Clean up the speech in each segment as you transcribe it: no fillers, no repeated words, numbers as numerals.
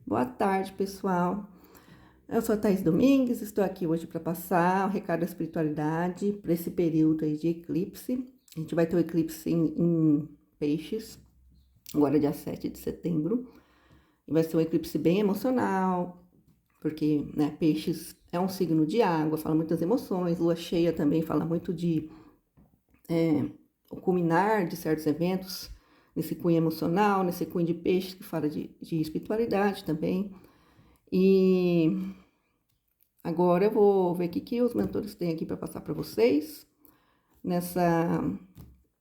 Boa tarde, pessoal. Eu sou a Thaís Domingues, estou aqui hoje para passar o recado da espiritualidade para esse período aí de eclipse. A gente vai ter o eclipse em Peixes, agora dia 7 de setembro. E vai ser um eclipse bem emocional, porque, né, Peixes é um signo de água, fala muitas emoções. Lua cheia também fala muito de o culminar de certos eventos, nesse cunho emocional, nesse cunho de Peixes, que fala de espiritualidade também. E agora eu vou ver o que os mentores têm aqui para passar para vocês nessa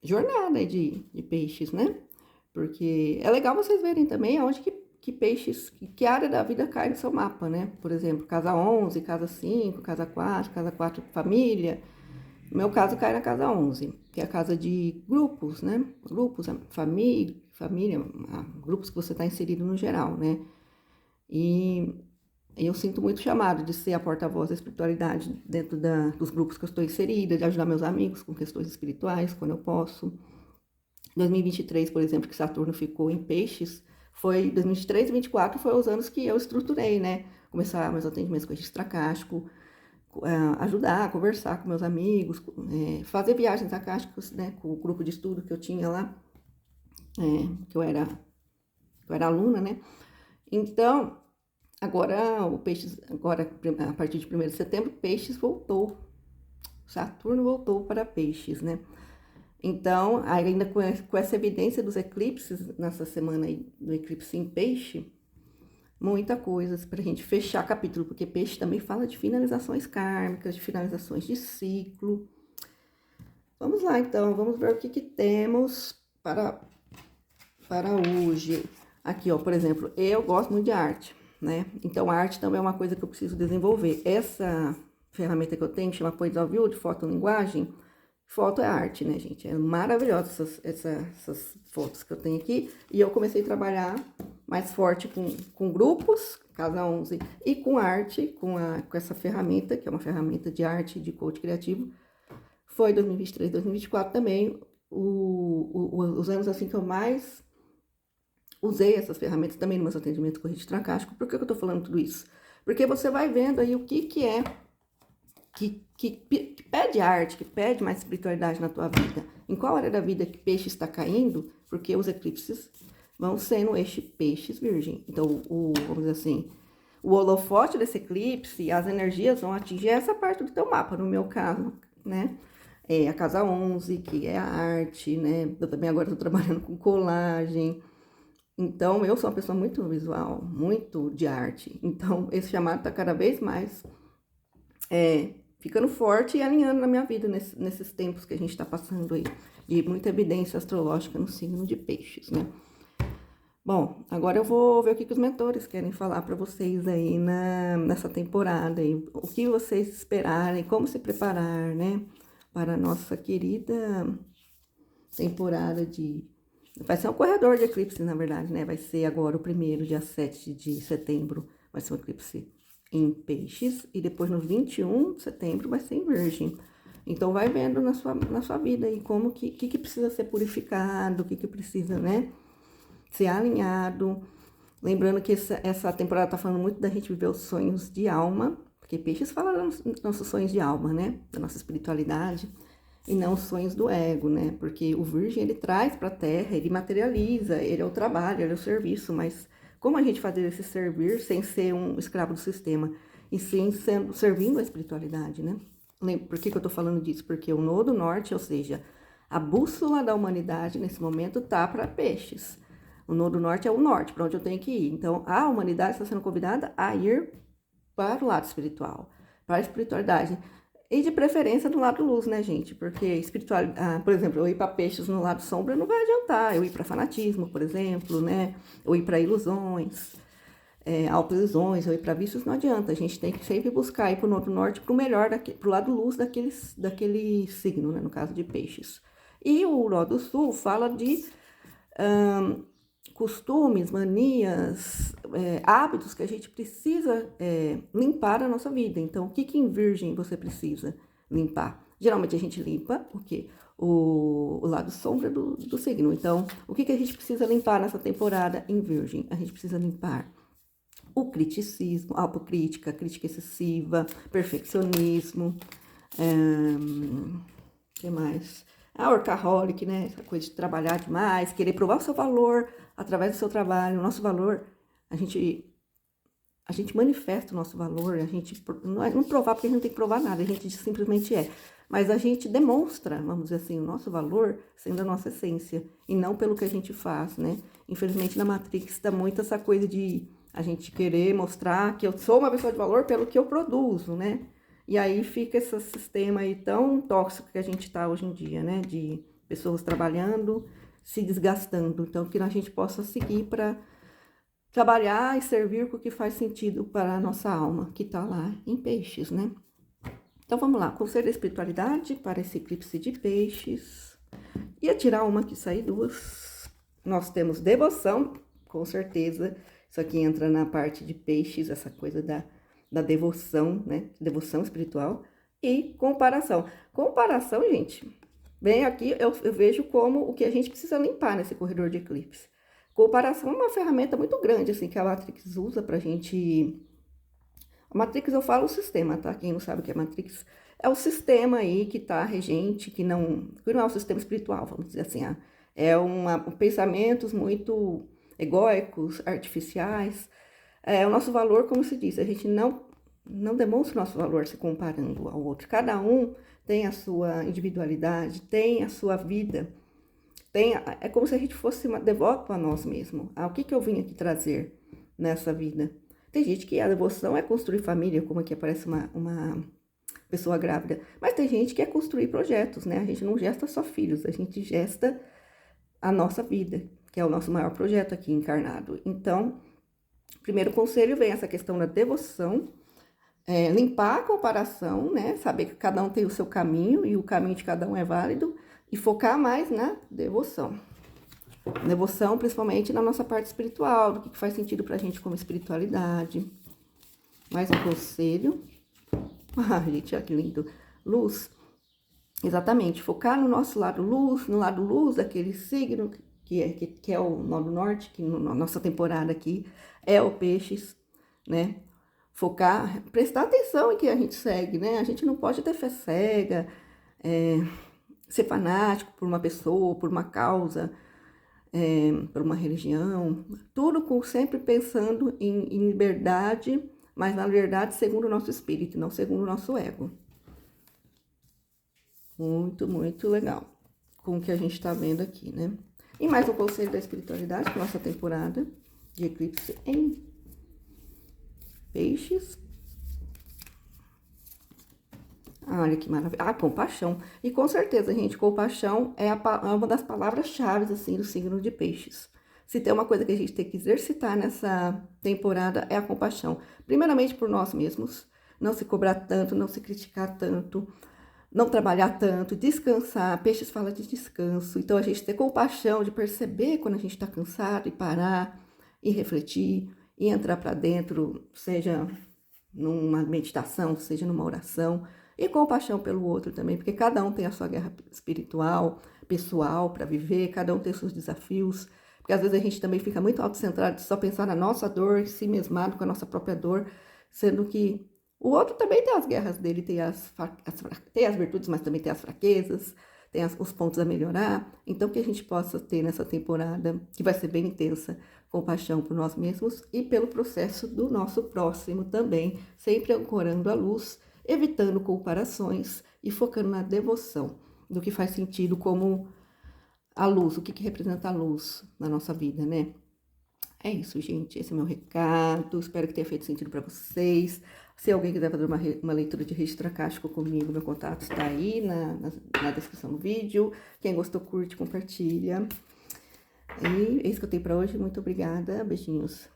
jornada de peixes, né? Porque é legal vocês verem também aonde que peixes, que área da vida cai no seu mapa, né? Por exemplo, casa 11, casa 5, casa 4 família. No meu caso cai na casa 11, que é a casa de grupos, né? Grupos, família, grupos que você está inserido no geral, né? E eu sinto muito chamado de ser a porta-voz da espiritualidade dentro dos grupos que eu estou inserida, de ajudar meus amigos com questões espirituais, quando eu posso. 2023, por exemplo, que Saturno ficou em Peixes, foi 2023 e 2024 foi os anos que eu estruturei, né? Começar meus atendimentos com registro acástico, ajudar, conversar com meus amigos, fazer viagens acásticas, né? Com o grupo de estudo que eu tinha lá, que eu era aluna, né? Então, agora o Peixes, agora a partir de 1º de setembro, Peixes voltou. Saturno voltou para Peixes, né? Então, ainda com essa evidência dos eclipses nessa semana aí, do eclipse em Peixe, muita coisa para a gente fechar capítulo, porque Peixe também fala de finalizações kármicas, de finalizações de ciclo. Vamos lá, então, vamos ver o que temos para hoje. Aqui, ó, por exemplo, eu gosto muito de arte, né? Então, a arte também é uma coisa que eu preciso desenvolver. Essa ferramenta que eu tenho, que chama Point of View, de fotolinguagem. Foto é arte, né, gente? É maravilhosa essas fotos que eu tenho aqui. E eu comecei a trabalhar mais forte com grupos, casa 11, e com arte, com essa ferramenta, que é uma ferramenta de arte, de coach criativo. Foi 2023, 2024 também, os anos assim que eu mais usei essas ferramentas também nos meus atendimentos com registro acástico. Por que eu tô falando tudo isso? Porque você vai vendo aí o que é que pede arte, que pede mais espiritualidade na tua vida. Em qual área da vida que peixe está caindo? Porque os eclipses vão ser no eixo Peixes Virgem. Então, vamos dizer assim, o holofote desse eclipse, as energias vão atingir essa parte do teu mapa, no meu caso, né? É a casa 11, que é a arte, né? Eu também agora estou trabalhando com colagem. Então, eu sou uma pessoa muito visual, muito de arte. Então, esse chamado está cada vez mais ficando forte e alinhando na minha vida nesses tempos que a gente está passando aí, de muita evidência astrológica no signo de Peixes, né? Bom, agora eu vou ver o que os mentores querem falar para vocês aí nessa temporada, aí, o que vocês esperarem, como se preparar, né, para a nossa querida temporada de... Vai ser um corredor de eclipse, na verdade, né? Vai ser agora o primeiro, dia 7 de setembro, vai ser um eclipse em Peixes, e depois no 21 de setembro vai ser em Virgem. Então, vai vendo na sua vida aí como que precisa ser purificado, o que precisa, né, ser alinhado. Lembrando que essa temporada tá falando muito da gente viver os sonhos de alma, porque Peixes fala dos nossos sonhos de alma, né, da nossa espiritualidade, e não os sonhos do ego, né, porque o Virgem, ele traz pra Terra, ele materializa, ele é o trabalho, ele é o serviço, mas como a gente fazer esse servir sem ser um escravo do sistema, e sim servindo a espiritualidade, né? Por que eu tô falando disso? Porque o Nodo Norte, ou seja, a bússola da humanidade nesse momento tá para Peixes. O Nodo Norte é o norte, para onde eu tenho que ir. Então, a humanidade está sendo convidada a ir para o lado espiritual, para a espiritualidade. E de preferência do lado luz, né, gente? Porque por exemplo, eu ir para Peixes no lado sombra não vai adiantar. Eu ir para fanatismo, por exemplo, né? Eu ir para ilusões, autoilusões, eu ir para vícios, não adianta. A gente tem que sempre buscar ir para o Nodo Norte, para o melhor, para o lado luz daquele signo, né? No caso de Peixes. E o Nodo Sul fala de costumes, manias, hábitos que a gente precisa limpar na nossa vida. Então, o que em Virgem você precisa limpar? Geralmente a gente limpa o quê? O lado sombra do signo. Então, o que a gente precisa limpar nessa temporada em Virgem? A gente precisa limpar o criticismo, a autocrítica, crítica excessiva, perfeccionismo, que mais? A workaholic, né? Essa coisa de trabalhar demais, querer provar o seu valor através do seu trabalho. O nosso valor, a gente manifesta o nosso valor, a gente não provar porque a gente não tem que provar nada, a gente simplesmente é. Mas a gente demonstra, vamos dizer assim, o nosso valor sendo a nossa essência, e não pelo que a gente faz, né? Infelizmente, na Matrix está muito essa coisa de a gente querer mostrar que eu sou uma pessoa de valor pelo que eu produzo, né? E aí fica esse sistema aí tão tóxico que a gente está hoje em dia, né? De pessoas trabalhando, se desgastando. Então, que a gente possa seguir para trabalhar e servir com o que faz sentido para a nossa alma, que está lá em peixes, né? Então, vamos lá. Conselho da espiritualidade para esse eclipse de peixes. Ia tirar uma que sair duas. Nós temos devoção, com certeza. Isso aqui entra na parte de peixes, essa coisa da devoção, né? Devoção espiritual. E comparação. Comparação, gente, bem aqui eu vejo como o que a gente precisa limpar nesse corredor de eclipse. Comparação é uma ferramenta muito grande, assim, que a Matrix usa pra gente. A Matrix, eu falo o sistema, tá? Quem não sabe o que é Matrix, é o sistema aí que tá regente, que não é o sistema espiritual, vamos dizer assim. Pensamentos muito egóicos, artificiais. O nosso valor, como se diz, a gente não demonstra o nosso valor se comparando ao outro. Cada um tem a sua individualidade, tem a sua vida. É como se a gente fosse devoto a nós mesmos. O que eu vim aqui trazer nessa vida? Tem gente que a devoção é construir família, como aqui aparece uma pessoa grávida. Mas tem gente que é construir projetos, né? A gente não gesta só filhos, a gente gesta a nossa vida, que é o nosso maior projeto aqui encarnado. Então, primeiro conselho vem essa questão da devoção, limpar a comparação, né? Saber que cada um tem o seu caminho e o caminho de cada um é válido e focar mais na devoção. Devoção, principalmente na nossa parte espiritual, do que faz sentido pra gente como espiritualidade. Mais um conselho. Gente, olha que lindo. Luz. Exatamente, focar no nosso lado luz, no lado luz daquele signo, que é o nó do norte, que na nossa temporada aqui é o peixes, né? Focar, prestar atenção em que a gente segue, né? A gente não pode ter fé cega, ser fanático por uma pessoa, por uma causa, por uma religião, tudo sempre pensando em liberdade, mas na verdade segundo o nosso espírito, não segundo o nosso ego. Muito, muito legal com o que a gente tá vendo aqui, né? E mais um conselho da espiritualidade, para nossa temporada de eclipse em peixes. Olha que maravilha. Compaixão. E com certeza, gente, compaixão é uma das palavras-chave, assim, do signo de peixes. Se tem uma coisa que a gente tem que exercitar nessa temporada, é a compaixão. Primeiramente por nós mesmos. Não se cobrar tanto, não se criticar tanto, não trabalhar tanto, descansar. Peixes fala de descanso. Então, a gente ter compaixão de perceber quando a gente tá cansado e parar e refletir e entrar para dentro, seja numa meditação, seja numa oração. E compaixão pelo outro também, porque cada um tem a sua guerra espiritual, pessoal para viver, cada um tem seus desafios. Porque às vezes a gente também fica muito autocentrado de só pensar na nossa dor, si mesmado com a nossa própria dor, sendo que o outro também tem as guerras dele, tem as virtudes, mas também tem as fraquezas, tem os pontos a melhorar. Então que a gente possa ter nessa temporada, que vai ser bem intensa, compaixão por nós mesmos e pelo processo do nosso próximo também, sempre ancorando a luz, evitando comparações e focando na devoção, do que faz sentido como a luz, o que representa a luz na nossa vida, né? É isso, gente, esse é o meu recado, espero que tenha feito sentido para vocês. Se alguém quiser fazer uma leitura de registro acástico comigo, meu contato está aí na descrição do vídeo. Quem gostou, curte, compartilha. E é isso que eu tenho para hoje, muito obrigada, beijinhos.